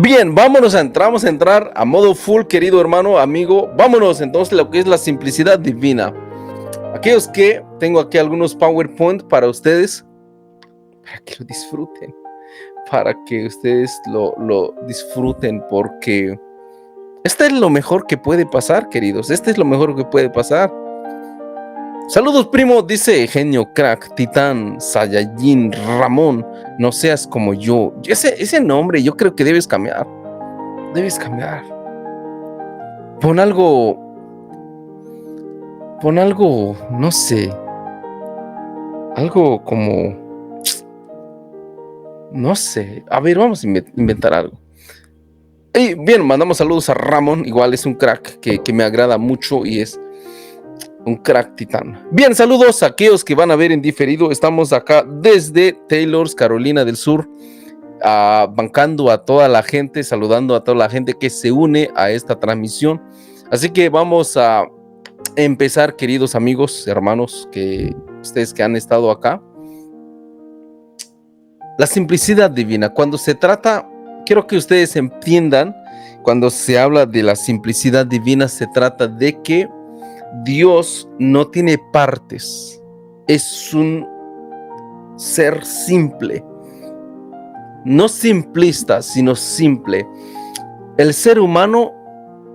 Bien, vamos a entrar a modo full, querido hermano, amigo. Vámonos entonces a lo que es la simplicidad divina. Aquellos que tengo aquí algunos PowerPoint para ustedes, para que lo disfruten, para que ustedes lo disfruten, porque este es lo mejor que puede pasar, queridos. Este es lo mejor que puede pasar. Saludos, primo, dice Genio, Crack, Titán, Saiyajin, Ramón. No seas como yo. Ese nombre yo creo que debes cambiar. Debes cambiar. Pon algo, no sé, algo como, no sé. A ver, vamos a inventar algo. Y bien, mandamos saludos a Ramón. Igual es un crack que me agrada mucho y es un crack titán. Bien, saludos a aquellos que van a ver en diferido. Estamos acá desde Taylors, Carolina del Sur, bancando a toda la gente, saludando a toda la gente que se une a esta transmisión. Así que vamos a empezar, queridos amigos, hermanos, que ustedes que han estado acá. La simplicidad divina. Cuando se trata, quiero que ustedes entiendan, cuando se habla de la simplicidad divina, se trata de que Dios no tiene partes, es un ser simple, no simplista, sino simple. El ser humano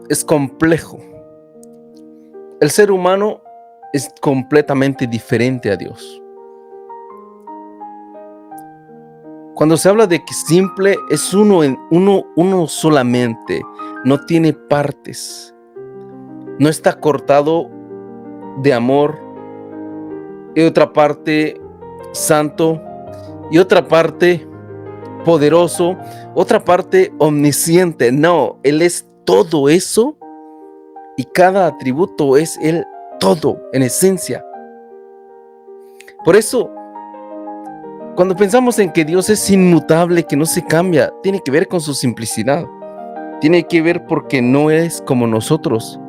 es complejo, el ser humano es completamente diferente a Dios. Cuando se habla de que simple es uno solamente, no tiene partes. No está cortado de amor, y otra parte santo, y otra parte poderoso, otra parte omnisciente. No, Él es todo eso y cada atributo es Él todo en esencia. Por eso, cuando pensamos en que Dios es inmutable, que no se cambia, tiene que ver con su simplicidad. Tiene que ver porque no es como nosotros.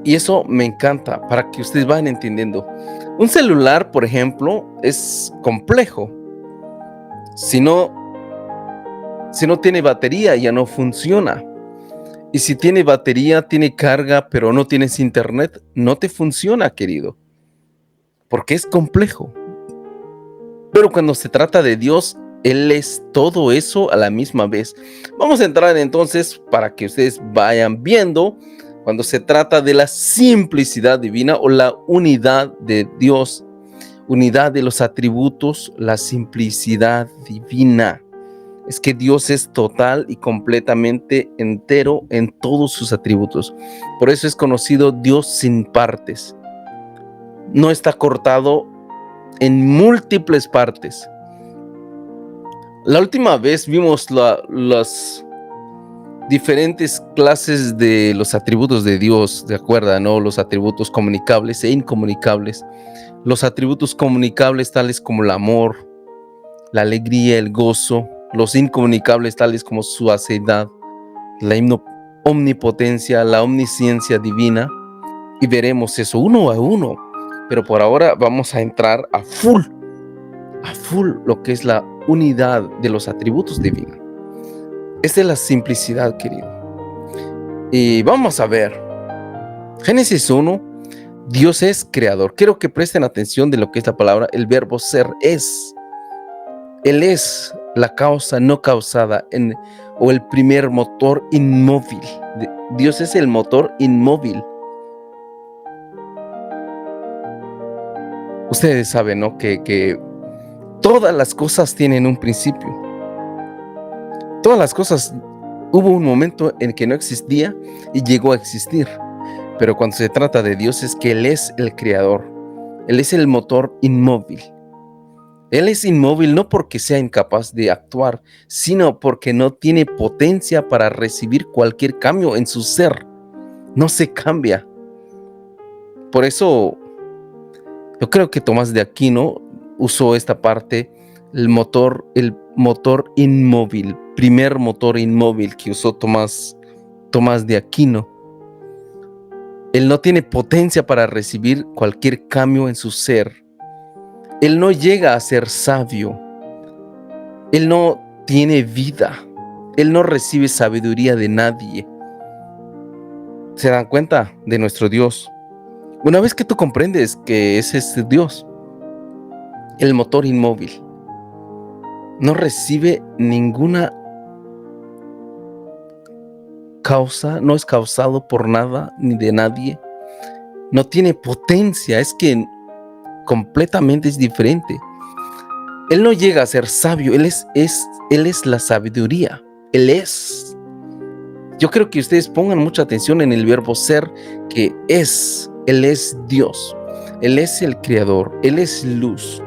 Y eso me encanta para que ustedes vayan entendiendo. Un celular, por ejemplo, es complejo. Si no tiene batería, ya no funciona. Y si tiene batería, tiene carga, pero no tienes internet, no te funciona, querido. Porque es complejo. Pero cuando se trata de Dios, Él es todo eso a la misma vez. Vamos a entrar entonces para que ustedes vayan viendo. Cuando se trata de la simplicidad divina o la unidad de Dios, unidad de los atributos, la simplicidad divina. Es que Dios es total y completamente entero en todos sus atributos. Por eso es conocido Dios sin partes. No está cortado en múltiples partes. La última vez vimos las diferentes clases de los atributos de Dios, ¿de acuerdo? ¿No? Los atributos comunicables e incomunicables. Los atributos comunicables tales como el amor, la alegría, el gozo. Los incomunicables tales como su aceidad, la omnipotencia, la omnisciencia divina. Y veremos eso uno a uno. Pero por ahora vamos a entrar a full lo que es la unidad de los atributos divinos. Esta es la simplicidad, querido. Y vamos a ver. Génesis 1, Dios es creador. Quiero que presten atención de lo que es la palabra. El verbo ser es. Él es la causa no causada o el primer motor inmóvil. Dios es el motor inmóvil. Ustedes saben, ¿no? Que todas las cosas tienen un principio. Todas las cosas, hubo un momento en que no existía y llegó a existir. Pero cuando se trata de Dios es que Él es el creador. Él es el motor inmóvil. Él es inmóvil no porque sea incapaz de actuar, sino porque no tiene potencia para recibir cualquier cambio en su ser. No se cambia. Por eso, yo creo que Tomás de Aquino usó esta parte, el motor inmóvil, primer motor inmóvil que usó Tomás de Aquino. Él no tiene potencia para recibir cualquier cambio en su ser. Él no llega a ser sabio. Él no tiene vida. Él no recibe sabiduría de nadie. ¿Se dan cuenta de nuestro Dios? Una vez que tú comprendes que es este Dios, el motor inmóvil, no recibe ninguna causa, no es causado por nada ni de nadie, no tiene potencia, es que completamente es diferente. Él no llega a ser sabio, Él es la sabiduría, Él es. Yo creo que ustedes pongan mucha atención en el verbo ser, que es. Él es Dios, Él es el creador, Él es luz.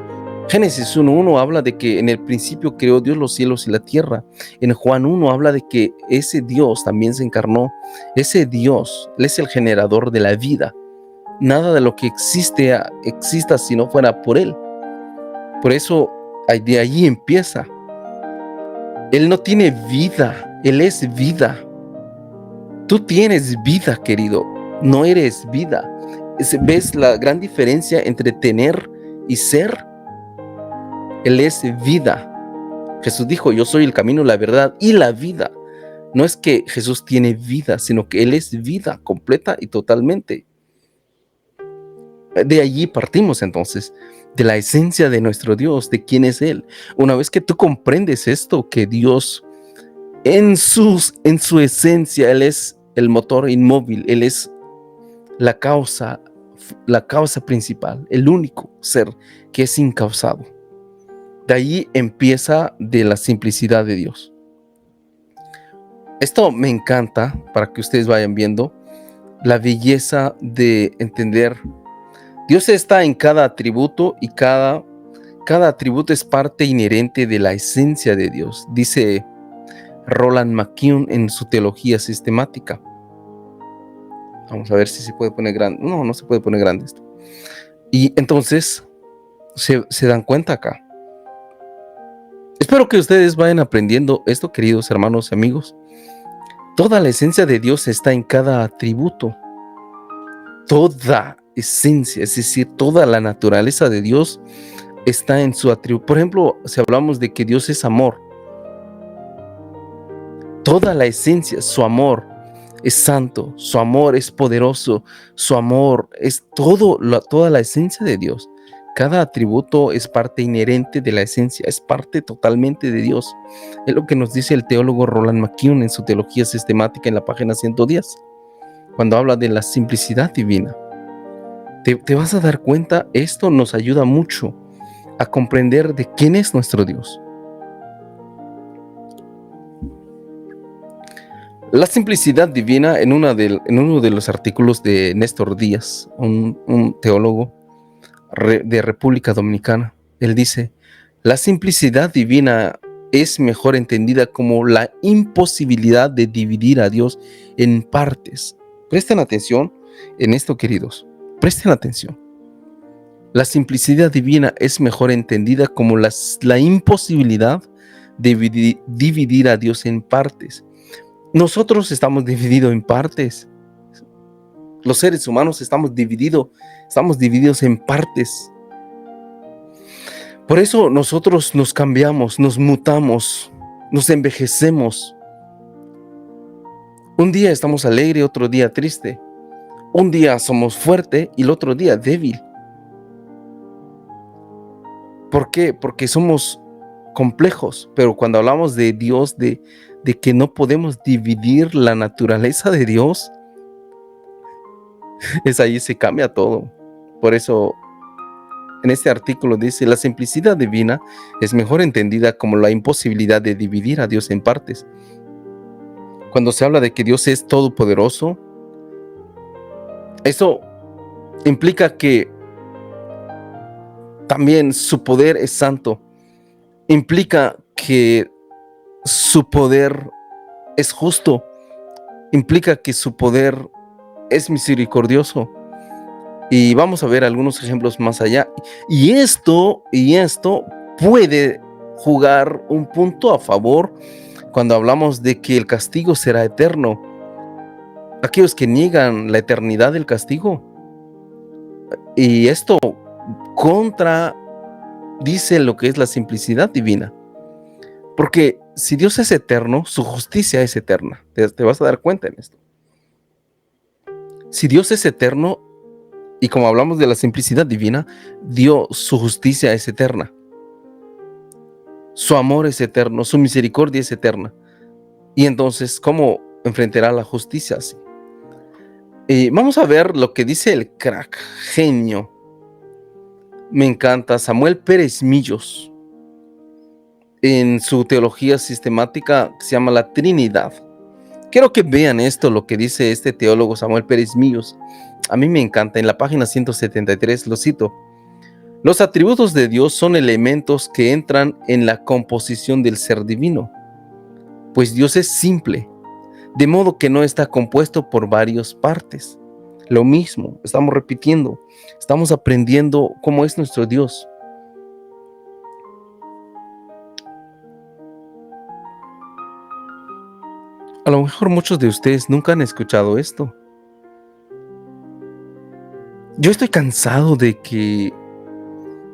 Génesis 1:1 habla de que en el principio creó Dios los cielos y la tierra. En Juan 1 habla de que ese Dios también se encarnó. Ese Dios, Él es el generador de la vida. Nada de lo que exista si no fuera por Él. Por eso de allí empieza. Él no tiene vida, Él es vida. Tú tienes vida, querido, no eres vida. ¿Ves la gran diferencia entre tener y ser? Él es vida. Jesús dijo, yo soy el camino, la verdad y la vida. No es que Jesús tiene vida, sino que Él es vida completa y totalmente. De allí partimos entonces, de la esencia de nuestro Dios, de quién es Él. Una vez que tú comprendes esto, que Dios en su esencia, Él es el motor inmóvil, Él es la causa principal, el único ser que es incausado. De ahí empieza de la simplicidad de Dios. Esto me encanta para que ustedes vayan viendo la belleza de entender. Dios está en cada atributo y cada atributo es parte inherente de la esencia de Dios, dice Roland McKeown en su teología sistemática. Vamos a ver si se puede poner grande. No se puede poner grande esto. Y entonces se dan cuenta acá. Espero que ustedes vayan aprendiendo esto, queridos hermanos y amigos. Toda la esencia de Dios está en cada atributo. Toda esencia, es decir, toda la naturaleza de Dios está en su atributo. Por ejemplo, si hablamos de que Dios es amor, toda la esencia, su amor es santo, su amor es poderoso, su amor es toda la esencia de Dios. Cada atributo es parte inherente de la esencia, es parte totalmente de Dios. Es lo que nos dice el teólogo Roland McKeown en su teología sistemática en la página 110, cuando habla de la simplicidad divina. Te vas a dar cuenta, esto nos ayuda mucho a comprender de quién es nuestro Dios. La simplicidad divina, en uno de los artículos de Néstor Díaz, un teólogo de República Dominicana, él dice, la simplicidad divina es mejor entendida como la imposibilidad de dividir a Dios en partes. Presten atención en esto, queridos, presten atención. La simplicidad divina es mejor entendida como la imposibilidad de dividir a Dios en partes. Nosotros estamos divididos en partes. Los seres humanos estamos divididos en partes. Por eso nosotros nos cambiamos, nos mutamos, nos envejecemos. Un día estamos alegres, otro día triste. Un día somos fuertes y el otro día débil. ¿Por qué? Porque somos complejos, pero cuando hablamos de Dios, de que no podemos dividir la naturaleza de Dios, es ahí se cambia todo. Por eso en este artículo dice, la simplicidad divina es mejor entendida como la imposibilidad de dividir a Dios en partes. Cuando se habla de que Dios es todopoderoso, eso implica que también su poder es santo. Implica que su poder es justo. Implica que su poder es misericordioso. Y vamos a ver algunos ejemplos más allá. Y esto puede jugar un punto a favor cuando hablamos de que el castigo será eterno. Aquellos que niegan la eternidad del castigo. Y esto contradice lo que es la simplicidad divina. Porque si Dios es eterno, su justicia es eterna. Te vas a dar cuenta en esto. Si Dios es eterno, y como hablamos de la simplicidad divina, Dios, su justicia es eterna. Su amor es eterno, su misericordia es eterna. Y entonces, ¿cómo enfrentará la justicia así? Vamos a ver lo que dice el crack, genio. Me encanta, Samuel Pérez Millos, en su teología sistemática que se llama La Trinidad. Quiero que vean esto, lo que dice este teólogo Samuel Pérez Millos. A mí me encanta, en la página 173 lo cito. Los atributos de Dios son elementos que entran en la composición del ser divino, pues Dios es simple, de modo que no está compuesto por varias partes. Lo mismo, estamos repitiendo, estamos aprendiendo cómo es nuestro Dios. A lo mejor muchos de ustedes nunca han escuchado esto. Yo estoy cansado de que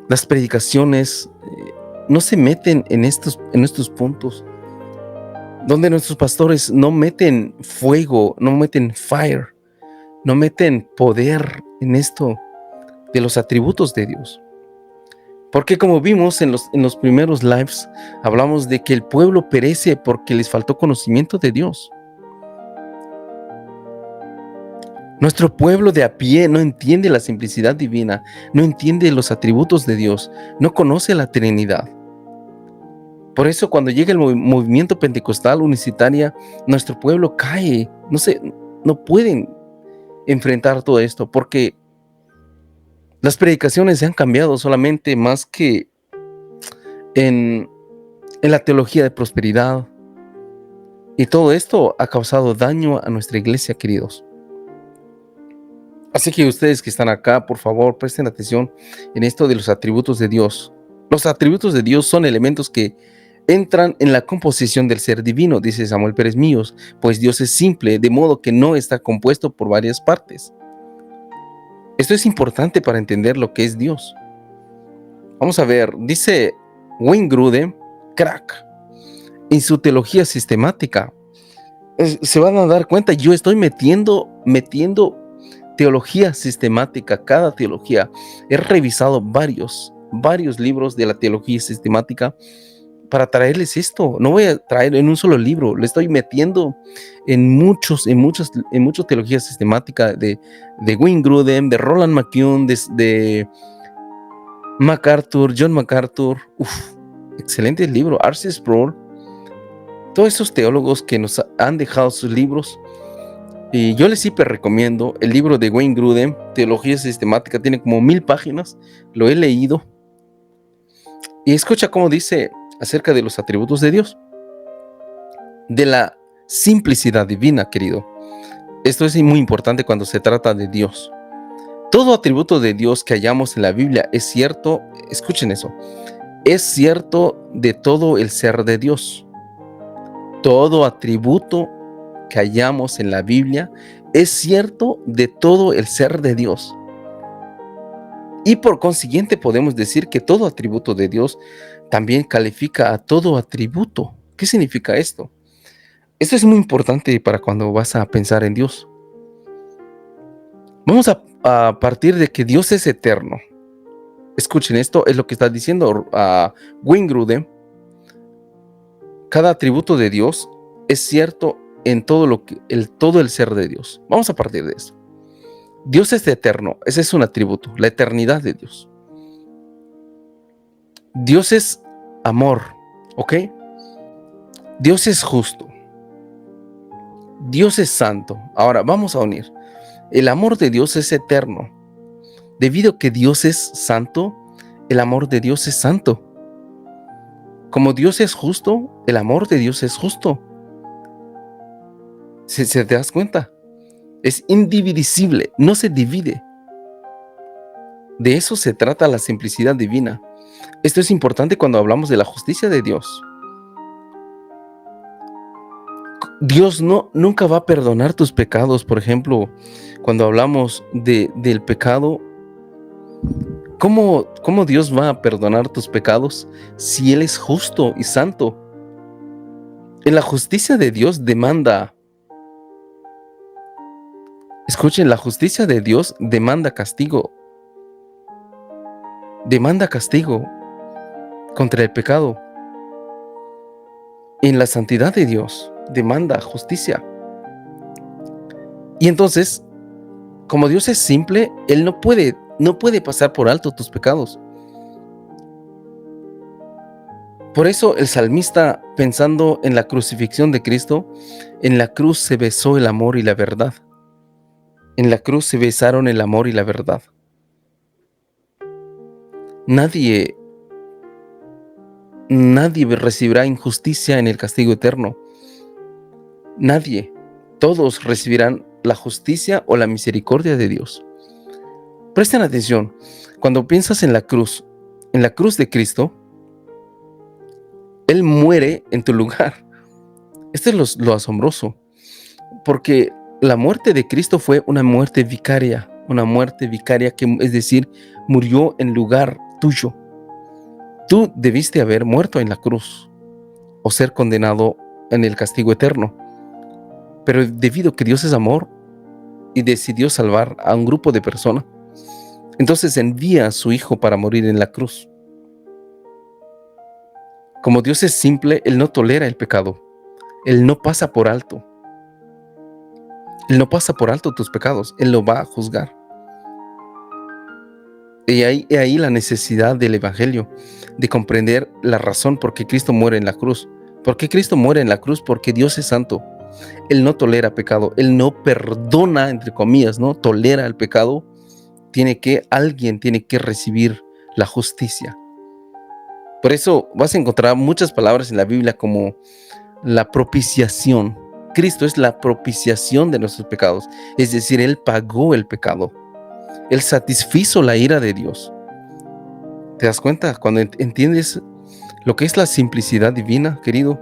las predicaciones no se meten en estos puntos, donde nuestros pastores no meten fuego, no meten fire, no meten poder en esto de los atributos de Dios. Porque como vimos en los primeros lives, hablamos de que el pueblo perece porque les faltó conocimiento de Dios. Nuestro pueblo de a pie no entiende la simplicidad divina, no entiende los atributos de Dios, no conoce la Trinidad. Por eso cuando llega el movimiento pentecostal unicitaria, nuestro pueblo cae, no pueden enfrentar todo esto, porque las predicaciones se han cambiado solamente más que en la teología de prosperidad. Y todo esto ha causado daño a nuestra iglesia, queridos. Así que ustedes que están acá, por favor, presten atención en esto de los atributos de Dios. Los atributos de Dios son elementos que entran en la composición del ser divino, dice Samuel Pérez Millos, pues Dios es simple, de modo que no está compuesto por varias partes. Esto es importante para entender lo que es Dios. Vamos a ver, dice Wayne Grudem, crack, en su teología sistemática. Se van a dar cuenta, yo estoy metiendo teología sistemática, cada teología. He revisado varios libros de la teología sistemática para traerles esto. No voy a traer en un solo libro, le estoy metiendo en mucha teología sistemática de Wayne Grudem, de Roland McCune, de MacArthur, John MacArthur. Excelente libro, R.C. Sproul. Todos esos teólogos que nos han dejado sus libros. Y yo les hiper recomiendo el libro de Wayne Grudem, Teología Sistemática, tiene como 1000 páginas, lo he leído. Y escucha cómo dice acerca de los atributos de Dios, de la simplicidad divina, querido. Esto es muy importante cuando se trata de Dios. Todo atributo de Dios que hallamos en la Biblia es cierto, escuchen eso, es cierto de todo el ser de Dios. Todo atributo que hallamos en la Biblia es cierto de todo el ser de Dios. Y por consiguiente podemos decir que todo atributo de Dios también califica a todo atributo. ¿Qué significa esto? Esto es muy importante para cuando vas a pensar en Dios. Vamos a partir de que Dios es eterno. Escuchen, esto es lo que está diciendo Wayne Grudem. Cada atributo de Dios es cierto en todo el ser de Dios. Vamos a partir de eso. Dios es eterno, ese es un atributo, la eternidad de Dios. Dios es amor, ¿ok? Dios es justo. Dios es santo. Ahora vamos a unir. El amor de Dios es eterno. Debido a que Dios es santo, el amor de Dios es santo. Como Dios es justo, el amor de Dios es justo. ¿Se te das cuenta? Es indivisible, no se divide. De eso se trata la simplicidad divina. Esto es importante cuando hablamos de la justicia de Dios. Dios nunca va a perdonar tus pecados. Por ejemplo, cuando hablamos del pecado, ¿cómo Dios va a perdonar tus pecados si Él es justo y santo? En la justicia de Dios escuchen, la justicia de Dios demanda castigo contra el pecado. En la santidad de Dios demanda justicia. Y entonces, como Dios es simple, Él no puede pasar por alto tus pecados. Por eso el salmista, pensando en la crucifixión de Cristo, en la cruz se besó el amor y la verdad. En la cruz se besaron el amor y la verdad. Nadie recibirá injusticia en el castigo eterno. Nadie. Todos recibirán la justicia o la misericordia de Dios. Presten atención. Cuando piensas en la cruz de Cristo, Él muere en tu lugar. Esto es lo asombroso, porque la muerte de Cristo fue una muerte vicaria, que es decir, murió en lugar tuyo. Tú debiste haber muerto en la cruz o ser condenado en el castigo eterno. Pero debido a que Dios es amor y decidió salvar a un grupo de personas, entonces envía a su Hijo para morir en la cruz. Como Dios es simple, Él no tolera el pecado. Él no pasa por alto. Él no pasa por alto tus pecados. Él lo va a juzgar. Y ahí la necesidad del Evangelio, de comprender la razón por qué Cristo muere en la cruz. ¿Por qué Cristo muere en la cruz? Porque Dios es santo. Él no tolera pecado. Él no perdona, entre comillas, no tolera el pecado. Alguien tiene que recibir la justicia. Por eso vas a encontrar muchas palabras en la Biblia como la propiciación. Cristo es la propiciación de nuestros pecados. Es decir, Él pagó el pecado. Él satisfizo la ira de Dios. ¿Te das cuenta? Cuando entiendes lo que es la simplicidad divina, querido.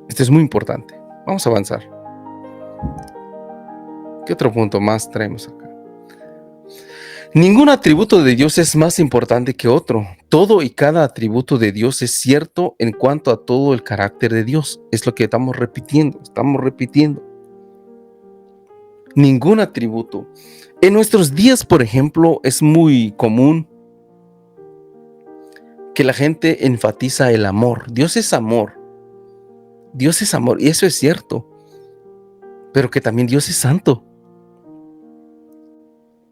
Esto es muy importante. Vamos a avanzar. ¿Qué otro punto más traemos acá? Ningún atributo de Dios es más importante que otro. Todo y cada atributo de Dios es cierto en cuanto a todo el carácter de Dios. Es lo que estamos repitiendo. Ningún atributo. En nuestros días, por ejemplo, es muy común que la gente enfatiza el amor. Dios es amor. Dios es amor, y eso es cierto. Pero que también Dios es santo.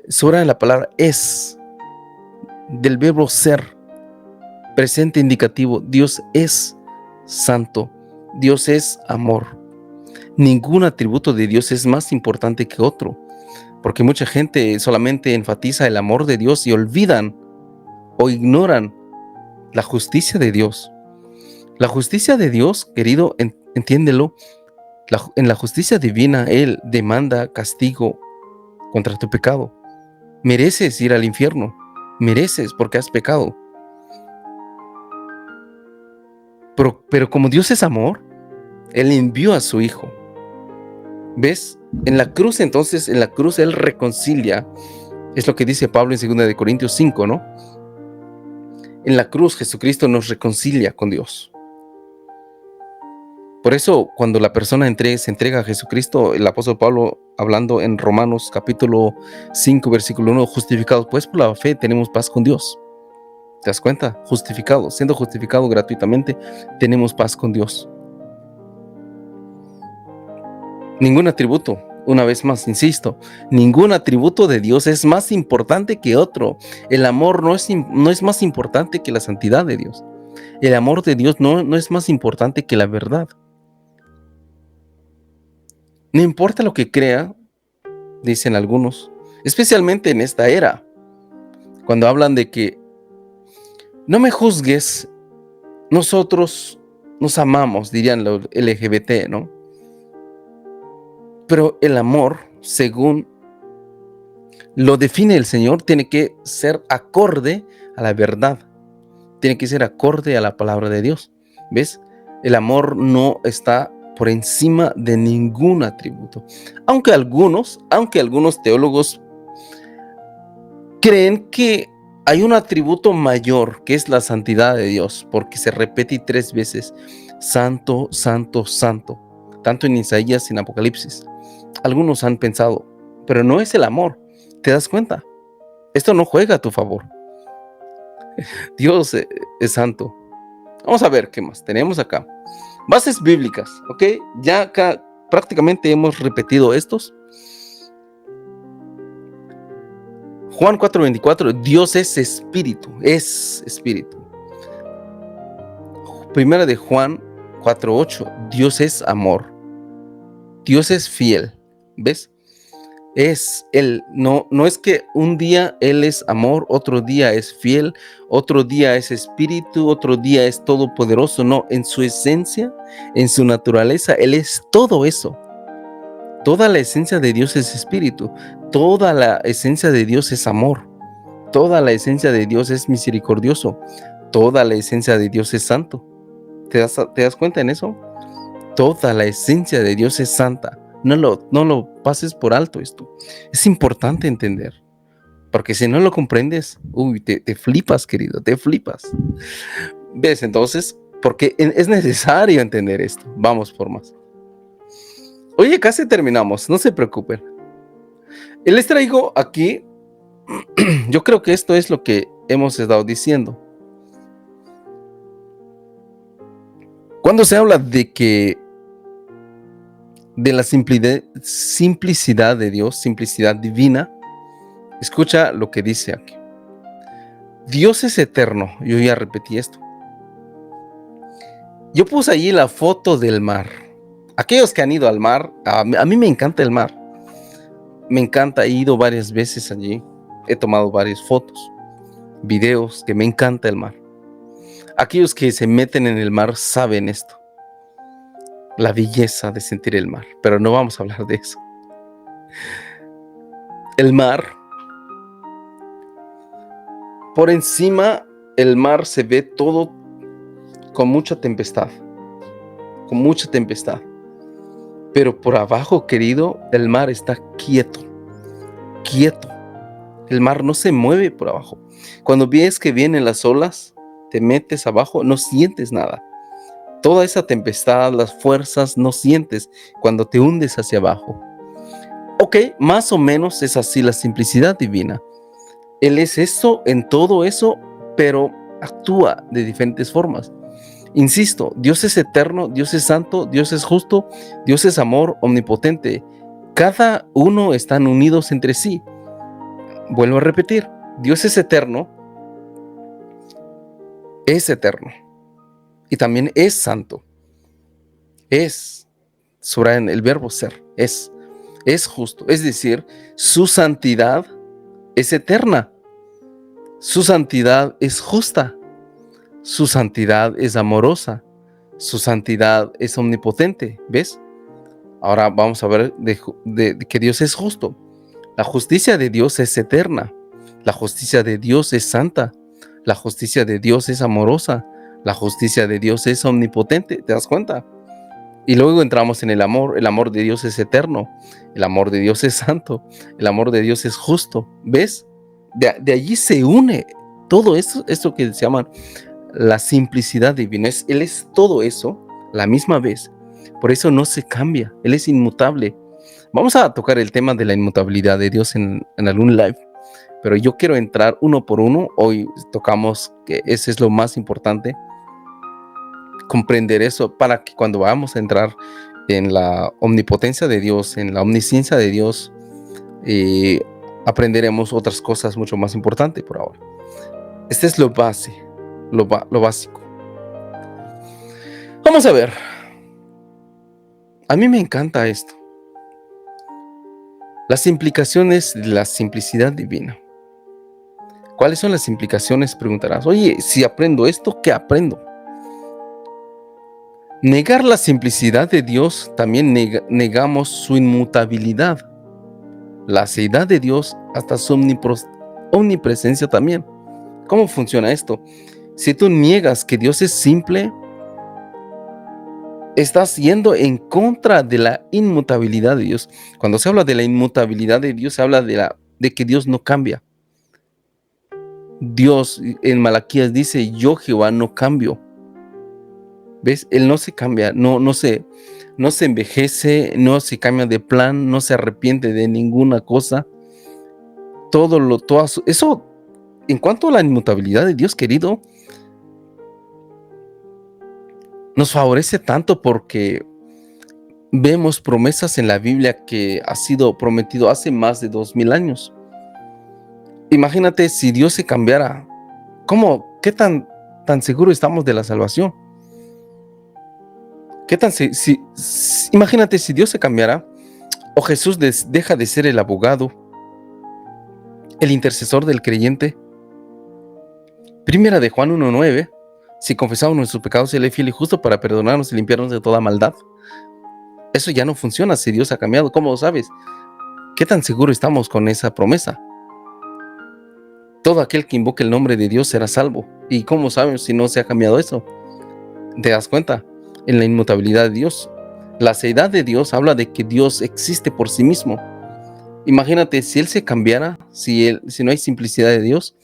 Sobra la palabra es, del verbo ser, presente indicativo. Dios es santo. Dios es amor. Ningún atributo de Dios es más importante que otro, porque mucha gente solamente enfatiza el amor de Dios y olvidan o ignoran la justicia de Dios. La justicia de Dios, querido, entiéndelo, en la justicia divina Él demanda castigo contra tu pecado. Mereces ir al infierno, mereces porque has pecado. Pero como Dios es amor, Él envió a su Hijo. ¿Ves? En la cruz Él reconcilia. Es lo que dice Pablo en 2 de Corintios 5, ¿no? En la cruz Jesucristo nos reconcilia con Dios. Por eso, cuando la persona se entrega a Jesucristo, el apóstol Pablo, hablando en Romanos capítulo 5, versículo 1, justificados pues por la fe tenemos paz con Dios. ¿Te das cuenta? Siendo justificado gratuitamente, tenemos paz con Dios. Ningún atributo, una vez más, insisto, ningún atributo de Dios es más importante que otro. El amor no es más importante que la santidad de Dios. El amor de Dios no es más importante que la verdad. No importa lo que crea, dicen algunos, especialmente en esta era, cuando hablan de que no me juzgues, nosotros nos amamos, dirían los LGBT, ¿no? Pero el amor, según lo define el Señor, tiene que ser acorde a la verdad, tiene que ser acorde a la palabra de Dios. ¿Ves? El amor no está por encima de ningún atributo. Aunque algunos teólogos creen que Hay un atributo mayor que es la santidad de Dios, porque se repite 3 veces: santo, santo, santo, tanto en Isaías y en Apocalipsis. Algunos han pensado, pero no es el amor. ¿Te das cuenta? Esto no juega a tu favor. Dios es santo. Vamos a ver qué más tenemos acá. Bases bíblicas, ¿ok? Ya acá prácticamente hemos repetido estos. Juan 4:24, Dios es espíritu, es espíritu. Primera de Juan 4:8, Dios es amor. Dios es fiel, ¿ves? Es Él, no es que un día Él es amor, otro día es fiel, otro día es espíritu, otro día es todopoderoso. No, en su esencia, en su naturaleza, Él es todo eso. Toda la esencia de Dios es espíritu, toda la esencia de Dios es amor, toda la esencia de Dios es misericordioso, toda la esencia de Dios es santo. ¿Te das cuenta en eso? Toda la esencia de Dios es santa. No lo pases por alto esto. Es importante entender, porque si no lo comprendes, te flipas, querido, te flipas. ¿Ves? Entonces, porque es necesario entender esto. Vamos por más. Oye, casi terminamos, no se preocupen. Les traigo aquí, yo creo que esto es lo que hemos estado diciendo. Cuando se habla de la simplicidad de Dios, simplicidad divina, escucha lo que dice aquí. Dios es eterno. Yo ya repetí esto. Yo puse allí la foto del mar. Aquellos que han ido al mar, a mí me encanta el mar. Me encanta, he ido varias veces allí. He tomado varias fotos, videos, que me encanta el mar. Aquellos que se meten en el mar saben esto. La belleza de sentir el mar. Pero no vamos a hablar de eso. El mar, por encima, el mar se ve todo con mucha tempestad. Con mucha tempestad. Pero por abajo, querido, el mar está quieto. Quieto. El mar no se mueve por abajo. Cuando ves que vienen las olas, te metes abajo, no sientes nada. Toda esa tempestad, las fuerzas, no sientes cuando te hundes hacia abajo. Ok, más o menos es así la simplicidad divina. Él es eso en todo eso, pero actúa de diferentes formas. Insisto, Dios es eterno, Dios es santo, Dios es justo, Dios es amor, omnipotente. Cada uno están unidos entre sí. Vuelvo a repetir, Dios es eterno y también es santo. Es, subrayan el verbo ser, es justo. Es decir, su santidad es eterna, su santidad es justa, su santidad es amorosa, su santidad es omnipotente. ¿Ves? Ahora vamos a ver de que Dios es justo. La justicia de Dios es eterna, la justicia de Dios es santa, la justicia de Dios es amorosa, la justicia de Dios es omnipotente. ¿Te das cuenta? Y luego entramos en el amor de Dios es eterno, el amor de Dios es santo, el amor de Dios es justo. ¿Ves? De allí se une todo esto que se llama la simplicidad divina. Él es todo eso la misma vez. Por eso no se cambia, Él es inmutable. Vamos a tocar el tema de la inmutabilidad de Dios en algún live, pero yo quiero entrar uno por uno. Hoy tocamos que ese es lo más importante, comprender eso, para que cuando vamos a entrar en la omnipotencia de Dios, en la omnisciencia de Dios, aprenderemos otras cosas mucho más importantes por ahora. Este es lo básico. Vamos a ver. A mí me encanta esto. Las implicaciones de la simplicidad divina. ¿Cuáles son las implicaciones? Preguntarás. Oye, si aprendo esto, ¿qué aprendo? Negar la simplicidad de Dios, también negamos su inmutabilidad. La seidad de Dios, hasta su omnipresencia también. ¿Cómo funciona esto? Si tú niegas que Dios es simple, estás yendo en contra de la inmutabilidad de Dios. Cuando se habla de la inmutabilidad de Dios, se habla de que Dios no cambia. Dios en Malaquías dice, yo Jehová no cambio. ¿Ves? Él no se cambia, no se envejece, no se cambia de plan, no se arrepiente de ninguna cosa. Eso, en cuanto a la inmutabilidad de Dios, querido, nos favorece tanto porque vemos promesas en la Biblia que ha sido prometido hace más de 2000 años. Imagínate si Dios se cambiara, ¿qué tan seguro estamos de la salvación? Imagínate si Dios se cambiara, o Jesús deja de ser el abogado, el intercesor del creyente. Primera de Juan 1:9, si confesamos nuestros pecados, Él es fiel y justo para perdonarnos y limpiarnos de toda maldad. Eso ya no funciona si Dios ha cambiado. ¿Cómo lo sabes? ¿Qué tan seguro estamos con esa promesa? Todo aquel que invoque el nombre de Dios será salvo. ¿Y cómo sabemos si no se ha cambiado eso? ¿Te das cuenta? En la inmutabilidad de Dios. La seidad de Dios habla de que Dios existe por sí mismo. Imagínate, si Él se cambiara, si no hay simplicidad de Dios,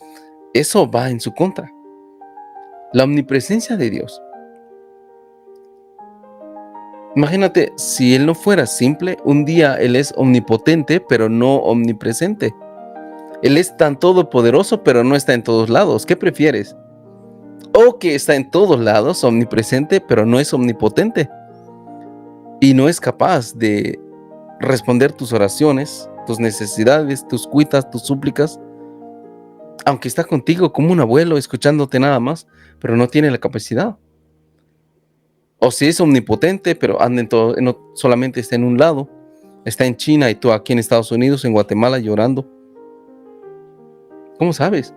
eso va en su contra. La omnipresencia de Dios. Imagínate, si Él no fuera simple, un día Él es omnipotente, pero no omnipresente. Él es tan todopoderoso, pero no está en todos lados. ¿Qué prefieres? O que está en todos lados, omnipresente, pero no es omnipotente. Y no es capaz de responder tus oraciones, tus necesidades, tus cuitas, tus súplicas. Aunque está contigo como un abuelo, escuchándote nada más, pero no tiene la capacidad. O si es omnipotente, pero anda no solamente está en un lado, está en China y tú aquí en Estados Unidos, en Guatemala, llorando. ¿Cómo sabes?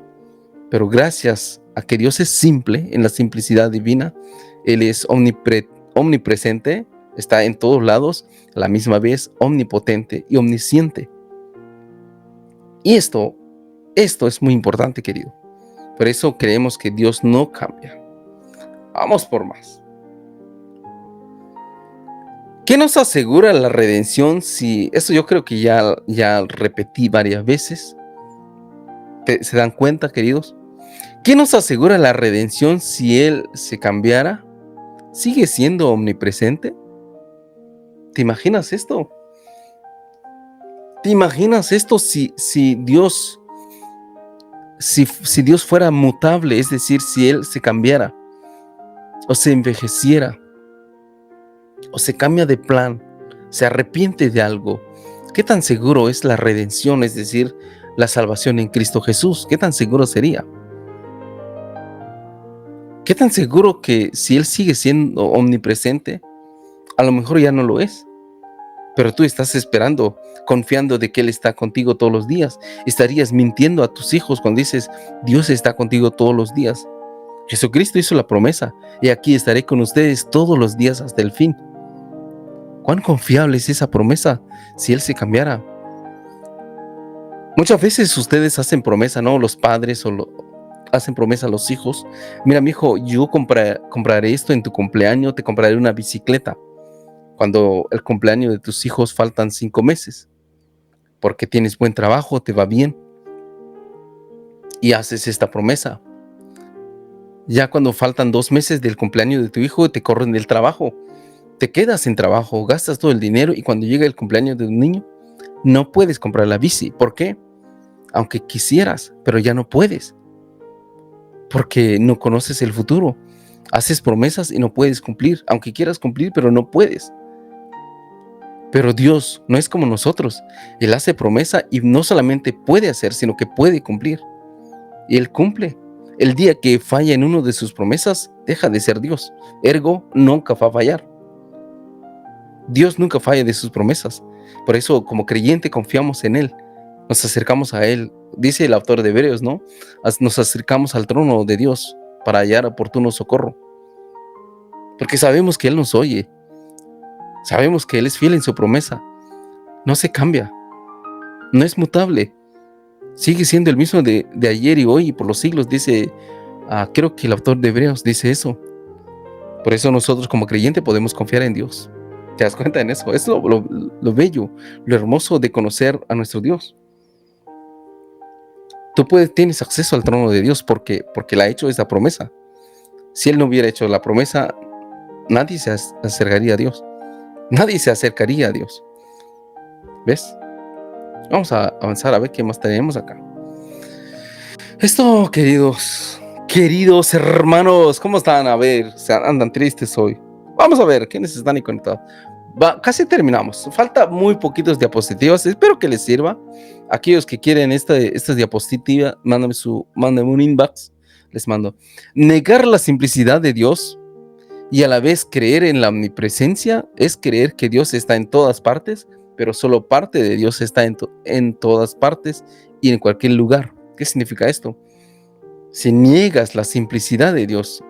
Pero gracias a que Dios es simple, en la simplicidad divina, Él es omnipresente, está en todos lados, a la misma vez omnipotente y omnisciente. Y esto es muy importante, querido. Por eso creemos que Dios no cambia. Vamos por más. ¿Qué nos asegura la redención? Eso yo creo que ya repetí varias veces. ¿Se dan cuenta, queridos? ¿Qué nos asegura la redención si Él se cambiara? ¿Sigue siendo omnipresente? ¿Te imaginas esto? ¿Te imaginas esto si Dios fuera mutable? Es decir, si Él se cambiara, o se envejeciera, o se cambia de plan, se arrepiente de algo. ¿Qué tan seguro es la redención, es decir, la salvación en Cristo Jesús? ¿Qué tan seguro sería? ¿Qué tan seguro que si Él sigue siendo omnipresente, a lo mejor ya no lo es? Pero tú estás esperando, confiando de que Él está contigo todos los días. Estarías mintiendo a tus hijos cuando dices, Dios está contigo todos los días. Jesucristo hizo la promesa, y aquí estaré con ustedes todos los días hasta el fin. ¿Cuán confiable es esa promesa si Él se cambiara? Muchas veces ustedes hacen promesa, ¿no? Los padres hacen promesa a los hijos. Mira, mi hijo, yo compraré esto en tu cumpleaños, te compraré una bicicleta. Cuando el cumpleaños de tus hijos faltan 5 meses, porque tienes buen trabajo, te va bien, y haces esta promesa. Ya cuando faltan 2 meses del cumpleaños de tu hijo, te corren del trabajo, te quedas sin trabajo, gastas todo el dinero, y cuando llega el cumpleaños de un niño, no puedes comprar la bici. ¿Por qué? Aunque quisieras, pero ya no puedes, porque no conoces el futuro. Haces promesas y no puedes cumplir, aunque quieras cumplir, pero no puedes. Pero Dios no es como nosotros. Él hace promesa y no solamente puede hacer, sino que puede cumplir. Y Él cumple. El día que falla en uno de sus promesas, deja de ser Dios. Ergo, nunca va a fallar. Dios nunca falla de sus promesas. Por eso, como creyente, confiamos en Él. Nos acercamos a Él. Dice el autor de Hebreos, ¿no? Nos acercamos al trono de Dios para hallar oportuno socorro. Porque sabemos que Él nos oye. Sabemos que Él es fiel en su promesa. No se cambia. No es mutable. Sigue siendo el mismo de ayer y hoy y por los siglos, dice, creo que el autor de Hebreos dice eso. Por eso nosotros como creyente podemos confiar en Dios. ¿Te das cuenta en eso? Es lo bello, lo hermoso de conocer a nuestro Dios. tienes acceso al trono de Dios porque Él ha hecho esa promesa. Si Él no hubiera hecho la promesa, nadie se acercaría a Dios. Nadie se acercaría a Dios. ¿Ves? Vamos a avanzar a ver qué más tenemos acá. Esto, queridos hermanos, ¿cómo están? A ver, andan tristes hoy. Vamos a ver quiénes están ahí conectados. Casi terminamos. Falta muy poquitos diapositivas. Espero que les sirva. Aquellos que quieren estas diapositivas, mándame un inbox. Les mando. Negar la simplicidad de Dios y a la vez creer en la omnipresencia es creer que Dios está en todas partes, pero solo parte de Dios está en todas partes y en cualquier lugar. ¿Qué significa esto? Si niegas la simplicidad de Dios,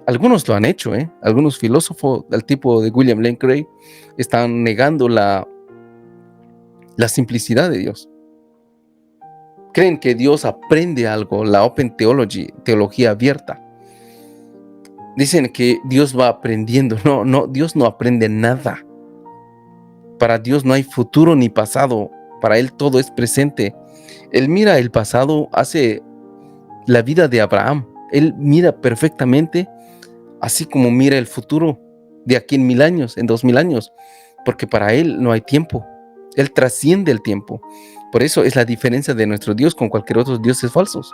algunos lo han hecho, algunos filósofos del tipo de William Lane Craig están negando la simplicidad de Dios. Creen que Dios aprende algo, la Open Theology, teología abierta. Dicen que Dios va aprendiendo. No, Dios no aprende nada. Para Dios no hay futuro ni pasado. Para Él todo es presente. Él mira el pasado, hace la vida de Abraham. Él mira perfectamente, así como mira el futuro de aquí en 1000 años, en 2000 años. Porque para Él no hay tiempo. Él trasciende el tiempo. Por eso es la diferencia de nuestro Dios con cualquier otro dioses falsos.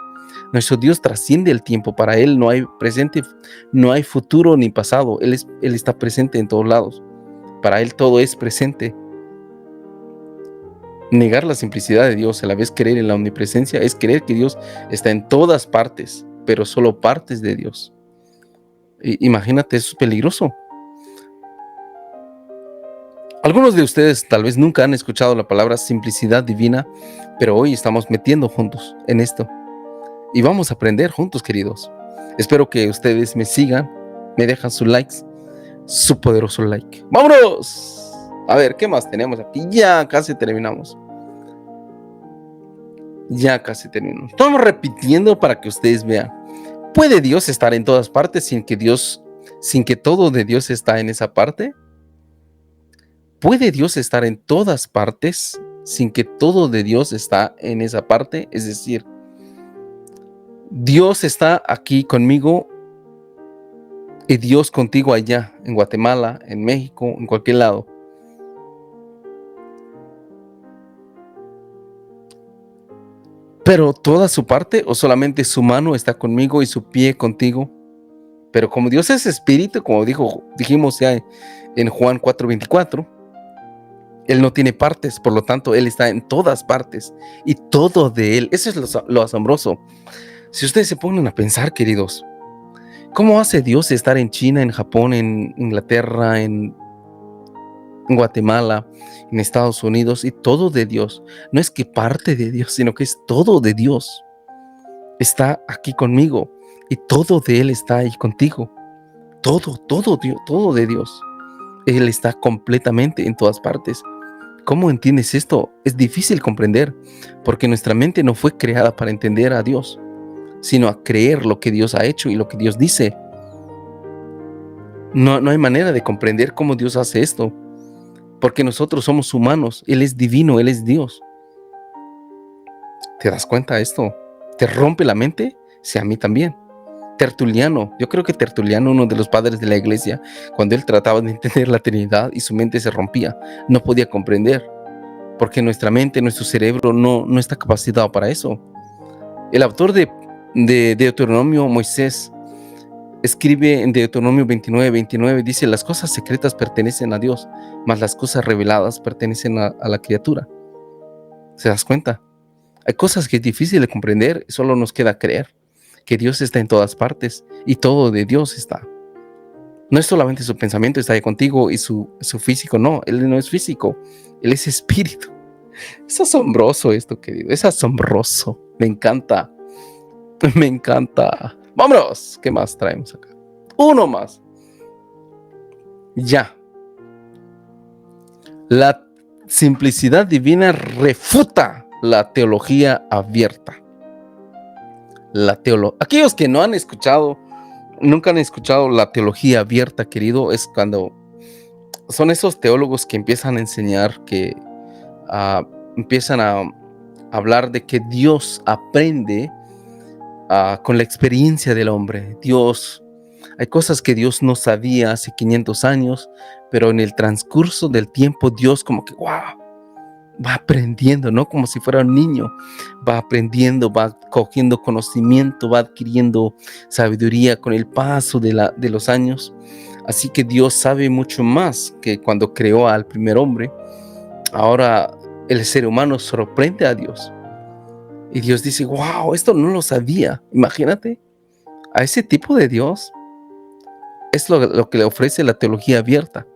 Nuestro Dios trasciende el tiempo. Para Él no hay presente, no hay futuro ni pasado. Él está presente en todos lados. Para Él todo es presente. Negar la simplicidad de Dios, a la vez creer en la omnipresencia, es creer que Dios está en todas partes, pero solo partes de Dios. Imagínate, eso es peligroso. Algunos de ustedes tal vez nunca han escuchado la palabra simplicidad divina, pero hoy estamos metiendo juntos en esto. Y vamos a aprender juntos, queridos. Espero que ustedes me sigan, me dejan sus likes, su poderoso like. ¡Vámonos! A ver, ¿qué más tenemos aquí? Ya casi terminamos. Estamos repitiendo para que ustedes vean. ¿Puede Dios estar en todas partes sin que todo de Dios está en esa parte? ¿Puede Dios estar en todas partes sin que todo de Dios está en esa parte? Es decir, Dios está aquí conmigo y Dios contigo allá, en Guatemala, en México, en cualquier lado. ¿Pero toda su parte o solamente su mano está conmigo y su pie contigo? Pero como Dios es espíritu, como dijimos ya en Juan 4:24, Él no tiene partes, por lo tanto, Él está en todas partes y todo de Él. Eso es lo asombroso. Si ustedes se ponen a pensar, queridos, ¿cómo hace Dios estar en China, en Japón, en Inglaterra, en Guatemala, en Estados Unidos y todo de Dios? No es que parte de Dios, sino que es todo de Dios. Está aquí conmigo y todo de Él está ahí contigo. Todo Dios, todo de Dios. Él está completamente en todas partes. ¿Cómo entiendes esto? Es difícil comprender, porque nuestra mente no fue creada para entender a Dios, sino a creer lo que Dios ha hecho y lo que Dios dice. No hay manera de comprender cómo Dios hace esto, porque nosotros somos humanos. Él es divino, Él es Dios. ¿Te das cuenta de esto? ¿Te rompe la mente? Sí, a mí también. Tertuliano, yo creo que Tertuliano, uno de los padres de la iglesia, cuando él trataba de entender la Trinidad y su mente se rompía, no podía comprender, porque nuestra mente, nuestro cerebro no está capacitado para eso. El autor de Deuteronomio, Moisés, escribe en Deuteronomio 29:29, dice: las cosas secretas pertenecen a Dios, mas las cosas reveladas pertenecen a la criatura. ¿Se das cuenta? Hay cosas que es difícil de comprender, solo nos queda creer que Dios está en todas partes y todo de Dios está. No es solamente su pensamiento está ahí contigo y su físico, no, Él no es físico, Él es espíritu. Es asombroso esto, querido, es asombroso, me encanta. Vámonos, ¿qué más traemos acá? Uno más. Ya. La simplicidad divina refuta la teología abierta. Aquellos que nunca han escuchado la teología abierta, querido, es cuando son esos teólogos que empiezan a enseñar, que empiezan a hablar de que Dios aprende con la experiencia del hombre. Hay cosas que Dios no sabía hace 500 años, pero en el transcurso del tiempo Dios como que, wow, va aprendiendo, ¿no? Como si fuera un niño, va aprendiendo, va cogiendo conocimiento, va adquiriendo sabiduría con el paso de los años. Así que Dios sabe mucho más que cuando creó al primer hombre. Ahora el ser humano sorprende a Dios. Y Dios dice, wow, esto no lo sabía. Imagínate, a ese tipo de Dios es lo que le ofrece la teología abierta,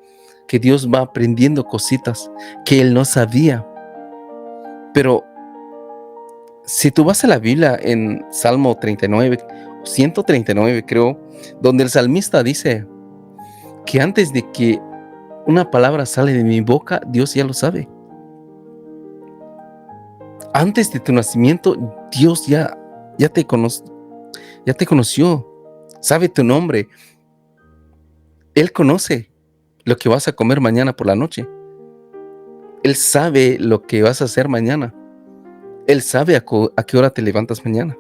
que Dios va aprendiendo cositas que Él no sabía. Pero si tú vas a la Biblia en Salmo 39, 139 creo, donde el salmista dice que antes de que una palabra sale de mi boca, Dios ya lo sabe. Antes de tu nacimiento, Dios ya te conoció, sabe tu nombre. Él conoce lo que vas a comer mañana por la noche. Él sabe lo que vas a hacer mañana. Él sabe a qué hora te levantas mañana.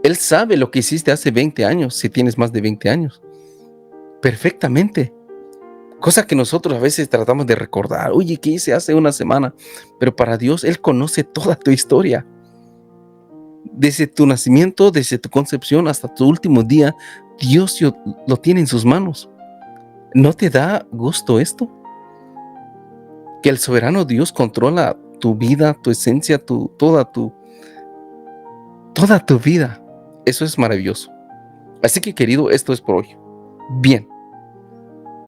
Él sabe lo que hiciste hace 20 años, si tienes más de 20 años. Perfectamente. Cosa que nosotros a veces tratamos de recordar. Oye, ¿qué hice hace una semana? Pero para Dios, Él conoce toda tu historia. Desde tu nacimiento, desde tu concepción hasta tu último día, Dios lo tiene en sus manos. ¿No te da gusto esto? Que el soberano Dios controla tu vida, tu esencia, toda tu vida. Eso es maravilloso. Así que, querido, esto es por hoy. Bien.